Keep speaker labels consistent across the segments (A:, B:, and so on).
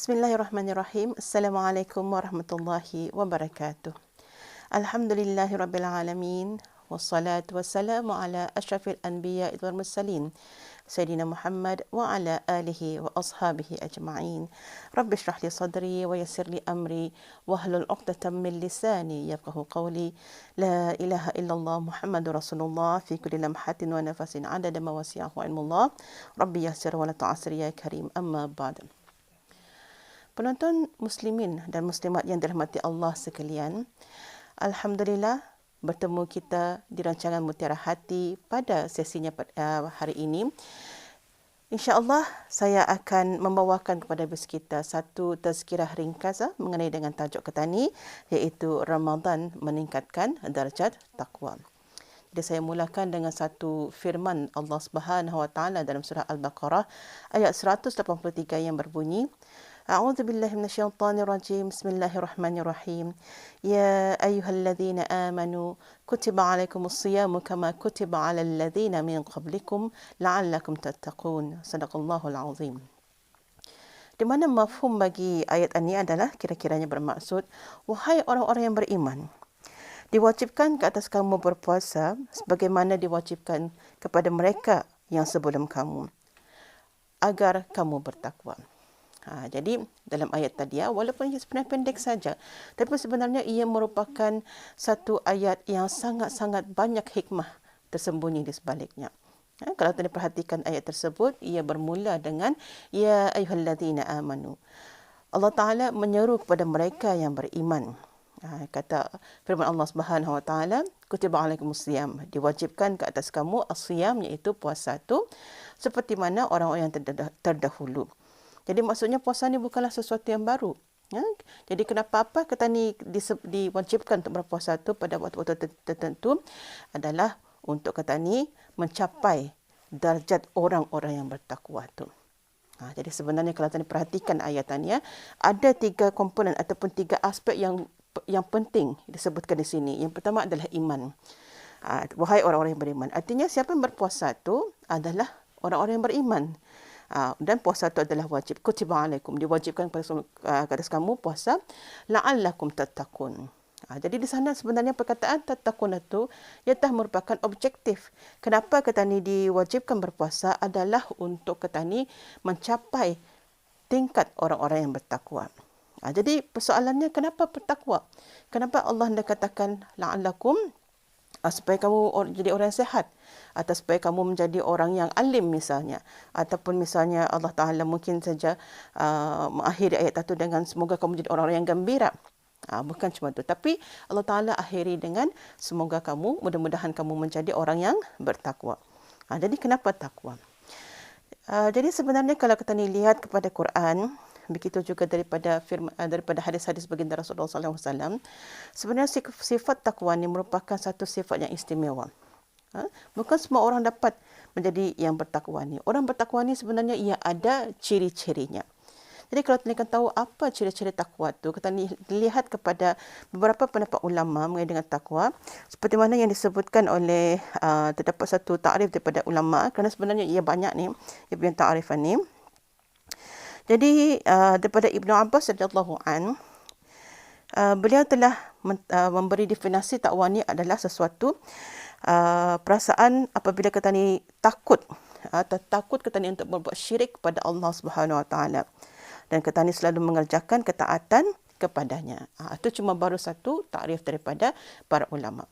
A: Bismillahirrahmanirrahim. Assalamualaikum warahmatullahi wabarakatuh. Alhamdulillahirabbil alamin wassalatu wassalamu ala asyrafil anbiya'i wal mursalin sayyidina Muhammad wa ala alihi wa ashabihi ajma'in. Rabbi shrah li sadri wa yassir li amri wahlul 'uqdatam min lisani yafqahu qawli. La ilaha illallah Muhammadur Rasulullah fi kulli lamhatin wa nafasin 'adada ma wasi'ahu ilmullah. Rabbi yassir wa la tu'assir ya karim. Amma ba'd. Penonton muslimin dan muslimat yang dirahmati Allah sekalian, alhamdulillah bertemu kita di rancangan Mutiara Hati pada sesinya hari ini. InsyaAllah saya akan membawakan kepada bis kita satu tazkirah ringkas mengenai dengan tajuk ketani, iaitu Ramadan meningkatkan darjat takwa. Jadi saya mulakan dengan satu firman Allah Subhanahu Wa Taala dalam surah Al-Baqarah ayat 183 yang berbunyi, A'udzu billahi minasyaitonir rajim. Bismillahirrahmanirrahim. Ya ayyuhalladzina amanu kutiba 'alaikumus shiyamu kama kutiba 'alal ladzina min qablikum la'allakum tattaqun. Shadaqallahul 'azim. Di mana mafhum bagi ayat ini adalah kira-kiranya bermaksud, wahai orang-orang yang beriman, diwajibkan ke atas kamu berpuasa sebagaimana diwajibkan kepada mereka yang sebelum kamu, agar kamu bertakwa. Jadi dalam ayat tadi, walaupun ia sebenarnya pendek saja, tapi sebenarnya ia merupakan satu ayat yang sangat-sangat banyak hikmah tersembunyi di sebaliknya. Kalau tadi perhatikan ayat tersebut, ia bermula dengan Ya ayyuhalladzina amanu. Allah Ta'ala menyeru kepada mereka yang beriman. Kata firman Allah Subhanahu Wa Taala, kutiba 'alaikumus shiyam, diwajibkan ke atas kamu as-shiyam, iaitu puasa tu seperti mana orang-orang yang terdahulu. Jadi maksudnya puasa ni bukanlah sesuatu yang baru. Jadi kenapa ketani diwajibkan untuk berpuasa tu pada waktu-waktu tertentu adalah untuk ketani mencapai darjat orang-orang yang bertakwa tu. Jadi sebenarnya kalau tadi perhatikan ayat ni, ada tiga komponen ataupun tiga aspek yang penting disebutkan di sini. Yang pertama adalah iman. Wahai orang-orang yang beriman. Artinya siapa yang berpuasa tu adalah orang-orang yang beriman. Dan puasa itu adalah wajib. Kutiba 'alaikum, diwajibkan kepada atas kamu puasa la'allakum tattaqun. Jadi di sana sebenarnya perkataan tattaqun itu ialah merupakan objektif. Kenapa ketani diwajibkan berpuasa adalah untuk ketani mencapai tingkat orang-orang yang bertakwa. Jadi persoalannya kenapa bertakwa? Kenapa Allah hendak katakan la'allakum, supaya kamu jadi orang yang sehat, atau supaya kamu menjadi orang yang alim misalnya, ataupun misalnya Allah Ta'ala mungkin saja mengakhiri ayat itu dengan semoga kamu menjadi orang-orang yang gembira. Bukan cuma itu, tapi Allah Ta'ala akhiri dengan semoga kamu, mudah-mudahan kamu menjadi orang yang bertakwa. Jadi kenapa takwa? Jadi sebenarnya kalau kita lihat kepada Quran, begitu juga daripada hadis-hadis baginda Rasulullah SAW, sebenarnya sifat takwa ini merupakan satu sifat yang istimewa. Bukan semua orang dapat menjadi yang bertakwa ni. Orang bertakwa ni sebenarnya ia ada ciri-cirinya. Jadi kalau kita tahu apa ciri-ciri takwa tu, kita lihat kepada beberapa pendapat ulama mengenai dengan takwa, seperti mana yang disebutkan oleh terdapat satu takrif daripada ulama, kerana sebenarnya ia banyak ni, ia punya takrifan ni. Jadi daripada Ibnu Abbas radhiyallahu an, beliau telah memberi definisi takwa ni adalah sesuatu perasaan apabila ketani takut ketani untuk berbuat syirik kepada Allah Subhanahu Wa Taala, dan ketani selalu mengerjakan ketaatan kepadanya. Itu cuma baru satu takrif daripada para ulama.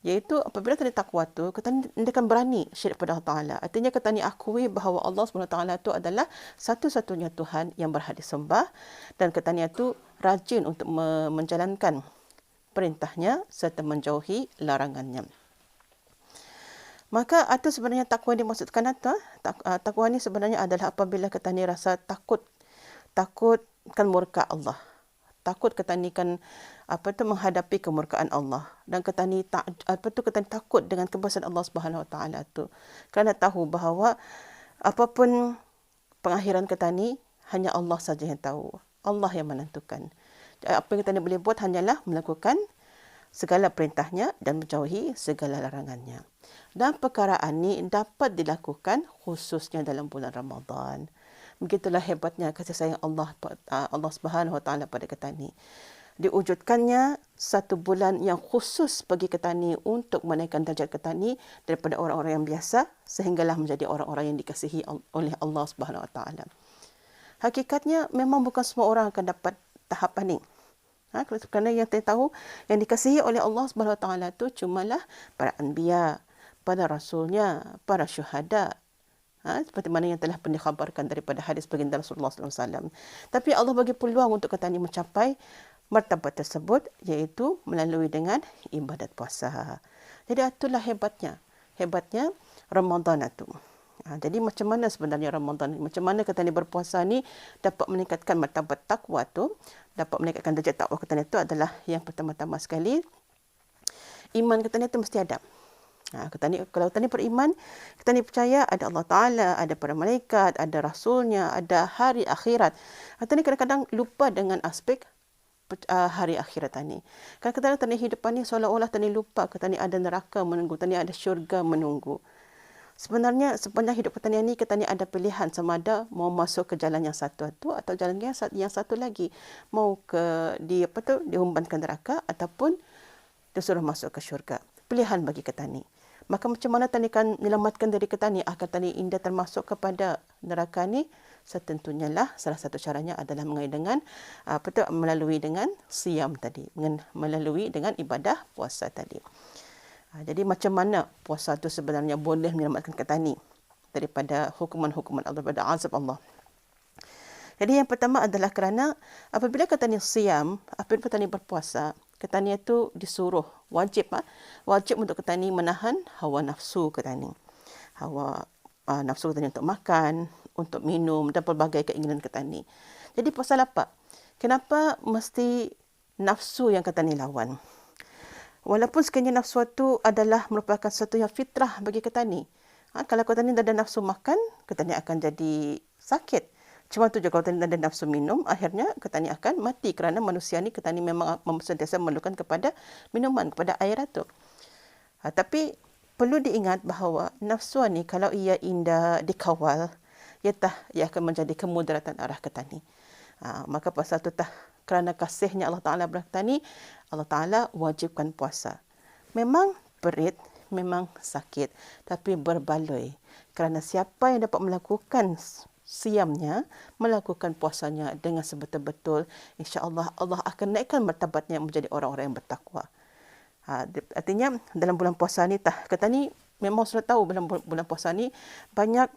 A: Iaitu apabila ketani takwa tu, ketani akan berani syirik kepada Allah Ta'ala. Artinya ketani akui bahawa Allah SWT itu adalah satu-satunya Tuhan yang berhak disembah, dan ketani itu rajin untuk menjalankan perintahnya serta menjauhi larangannya. Maka itu sebenarnya takwa yang dimaksudkan apa? Takwa ini sebenarnya adalah apabila ketani rasa takut kan murka Allah. Takut ketani kan menghadapi kemurkaan Allah, dan ketani takut dengan kebesaran Allah Subhanahu Wa Taala tu. Kerana tahu bahawa apapun pengakhiran ketani hanya Allah saja yang tahu. Allah yang menentukan. Apa yang ketani boleh buat hanyalah melakukan segala perintahnya dan menjauhi segala larangannya. Dan perkara ini dapat dilakukan khususnya dalam bulan Ramadan. Begitulah hebatnya kasih sayang Allah Subhanahu Wa Taala pada petani. Diwujudkannya satu bulan yang khusus bagi petani untuk menaikkan darjat petani daripada orang-orang yang biasa sehinggalah menjadi orang-orang yang dikasihi oleh Allah Subhanahu Wa Taala. Hakikatnya memang bukan semua orang akan dapat tahapan ini. Kerana yang kita tahu yang dikasihi oleh Allah Subhanahu Wa Taala tu cumalah para anbiya, para rasulnya, para syuhada. Seperti mana yang telah pernah dikhabarkan daripada hadis baginda Rasulullah SAW. Tapi Allah bagi peluang untuk petani mencapai martabat tersebut iaitu melalui dengan ibadat puasa. Jadi itulah hebatnya. Hebatnya Ramadan itu. Jadi macam mana sebenarnya Ramadan ni? Macam mana petani berpuasa ni dapat meningkatkan martabat takwa tu, dapat meningkatkan darjat takwa petani itu adalah yang pertama-tama sekali iman petani itu mesti ada. Kalau petani beriman, petani percaya ada Allah Ta'ala, ada para malaikat, ada Rasulnya, ada hari akhirat. Petani kadang-kadang lupa dengan aspek hari akhirat tani. Kadang-kadang tani hidup ni seolah-olah tani lupa tani ada neraka menunggu, tani ada syurga menunggu. Sebenarnya sepanjang hidup pertanian ni kita ni ada pilihan sama ada mau masuk ke jalan yang satu itu atau jalan yang satu lagi, mau ke diumbankan neraka ataupun disuruh masuk ke syurga. Pilihan bagi petani. Maka macam mana tani kan menyelamatkan diri petani agar tani indah termasuk kepada neraka ni? Setentunya lah salah satu caranya adalah dengan melalui dengan siam tadi, melalui dengan ibadah puasa tadi. Jadi macam mana puasa itu sebenarnya boleh menyelamatkan petani daripada hukuman-hukuman Allah, daripada azab Allah. Jadi yang pertama adalah kerana apabila petani siam, apabila petani berpuasa, petani itu disuruh wajib untuk petani menahan hawa nafsu petani. Hawa nafsu petani untuk makan, untuk minum dan pelbagai keinginan petani. Jadi pasal apa? Kenapa mesti nafsu yang petani lawan? Walaupun sekiranya nafsu itu adalah merupakan sesuatu yang fitrah bagi petani. Kalau petani tak ada nafsu makan, petani akan jadi sakit. Cuma tu juga kalau petani tak ada nafsu minum, akhirnya petani akan mati kerana manusia ni petani memang sentiasa memerlukan kepada minuman, kepada air itu. Tapi perlu diingat bahawa nafsu ni kalau ia indah dikawal, ia akan menjadi kemudaratan arah petani. Maka pasal tu kerana kasihnya Allah Ta'ala berkata ni, Allah Ta'ala wajibkan puasa. Memang berit, memang sakit, tapi berbaloi. Kerana siapa yang dapat melakukan siamnya, melakukan puasanya dengan sebetul-betul, insya-Allah Allah akan naikkan martabatnya menjadi orang-orang yang bertakwa. Artinya dalam bulan puasa ni kata ni memang sudah tahu bulan puasa ni banyak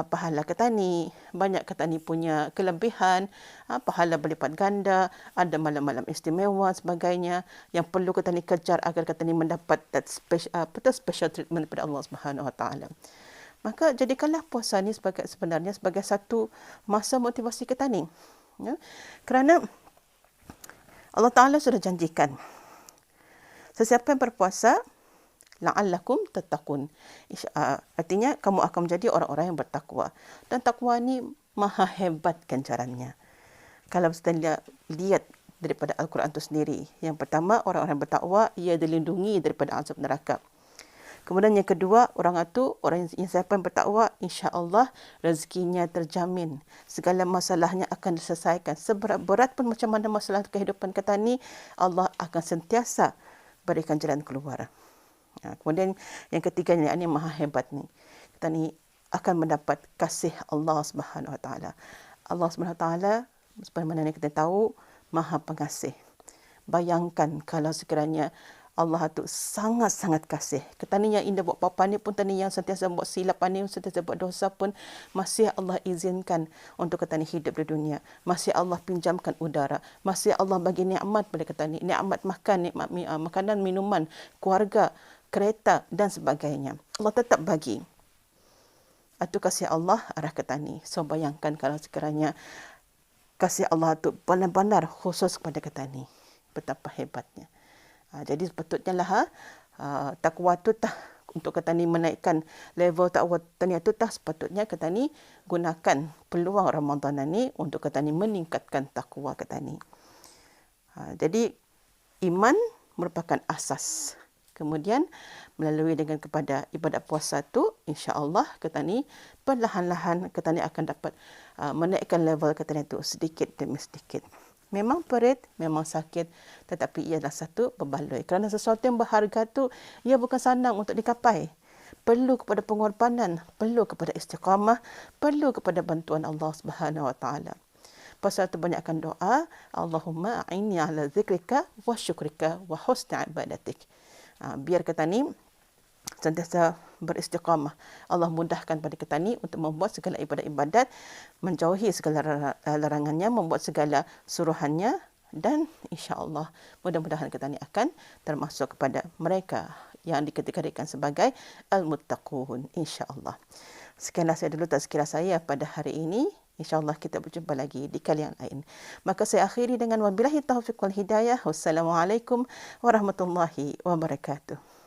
A: pahala petani, banyak petani punya kelebihan, pahala berlipat ganda, ada malam-malam istimewa sebagainya yang perlu petani kejar agar petani mendapat special treatment daripada Allah Subhanahu Wa Taala. Maka jadikanlah puasa ni sebenarnya sebagai satu masa motivasi petani. Ya? Kerana Allah Ta'ala sudah janjikan sesiapa yang berpuasa la'allakum tattaqun. Artinya kamu akan menjadi orang-orang yang bertakwa. Dan takwa ni maha hebat ganjarannya. Kalau kita lihat daripada Al-Quran itu sendiri. Yang pertama, orang-orang bertakwa ia dilindungi daripada azab neraka. Kemudian yang kedua, orang yang siapa yang bertakwa, insya-Allah rezekinya terjamin. Segala masalahnya akan diselesaikan. Seberat pun macam mana masalah kehidupan kita ni, Allah akan sentiasa berikan jalan keluar. Kemudian yang ketiganya ini maha hebat ni. Kita ni akan mendapat kasih Allah Subhanahu Wa Taala. Allah Subhanahu Wa Taala sebagaimana yang kita tahu maha pengasih. Bayangkan kalau sekiranya Allah tu sangat-sangat kasih. Ketani yang indah buat apa ni pun, tani yang sentiasa buat silap ni, sentiasa buat dosa pun, masih Allah izinkan untuk ketani hidup di dunia. Masih Allah pinjamkan udara. Masih Allah bagi nikmat pada ketani. Nikmat makan, nikmat makanan, minuman, keluarga, kereta dan sebagainya. Allah tetap bagi. Itu kasih Allah arah ketani. So bayangkan kalau sekiranya kasih Allah itu benar-benar khusus kepada ketani. Betapa hebatnya. Jadi sepatutnya lah takwa itu untuk ketani menaikkan level takwa ketani itu sepatutnya ketani gunakan peluang Ramadan ini untuk ketani meningkatkan takwa ketani. Jadi iman merupakan asas Kemudian melalui dengan kepada ibadat puasa tu, insya-Allah kita ni perlahan-lahan kita ni akan dapat menaikkan level kita ni tu sedikit demi sedikit. Memang perit, memang sakit, tetapi ia adalah satu pembaloi. Kerana sesuatu yang berharga tu ia bukan senang untuk dicapai. Perlu kepada pengorbanan, perlu kepada istiqamah, perlu kepada bantuan Allah Subhanahu Wa Taala. Pasal tu banyakkan doa, Allahumma a'inni ala zikrika wa syukrika wa husni ibadatik. Biar kita ni sentiasa beristiqamah. Allah mudahkan pada kita ni untuk membuat segala ibadat-ibadat, menjauhi segala larangannya, membuat segala suruhannya, dan insya-Allah mudah-mudahan kita ni akan termasuk kepada mereka yang dikategorikan sebagai al-muttaqun, insya-Allah. Sekianlah saya dulu tazkirah saya pada hari ini. InsyaAllah kita berjumpa lagi di kali yang lain. Maka saya akhiri dengan wabillahi taufiq wal hidayah. Wassalamualaikum warahmatullahi wabarakatuh.